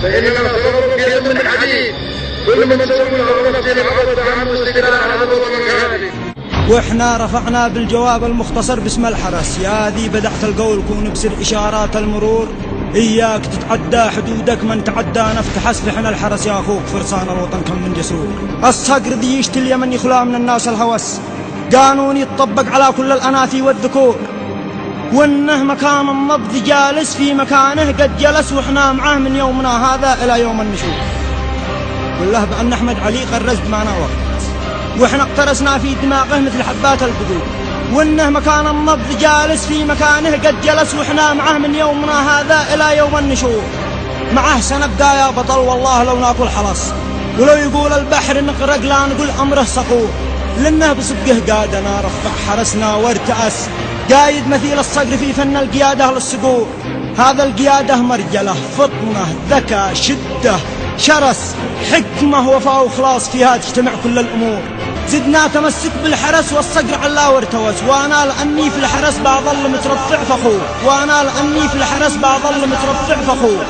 فإننا سنضرب بيد من حديد كل من سوى على نفسه العبث عن واستقرار هذا الوطن الغالي. واحنا رفعنا بالجواب المختصر باسم الحرس. يا ذي بدأت القول كون بسر إشارات المرور، إياك تتعدى حدودك، من تعدى نفتح اسلحنا الحرس يا أخوك، فرسان الوطن كم من جسور. الصقر ذي يشتل اليمن يخلى من الناس الهوس، قانون يطبق على كل الأناثي والذكور، وانه مكان النبض جالس في مكانه قد جلس، واحنا معه من يومنا هذا إلى يوم النشور. والله بأن أحمد علي قرز دمانا وقت، واحنا اقترسنا في دماغه مثل حبات البذور، وانه مكان النبض جالس في مكانه قد جلس، واحنا معه من يومنا هذا إلى يوم النشور. معه سنبقى يا بطل والله لو ناكل حرس، ولو يقول البحر نغرق لا نقول أمره صقور، لأنه بصدقه قادنا رفع حرسنا وارتأس، قايد مثيل الصقر في فن القيادة للصقور. هذا القيادة مرجلة فطنة ذكاء شدة شرس حكمة وفاء وخلاص، فيها تجتمع كل الأمور. زدنا تمسك بالحرس والصقر علا وارتوس، وأنا لأني في الحرس بعظل مترفع فخور، وأنا لأني في الحرس بعظل مترفع فخور.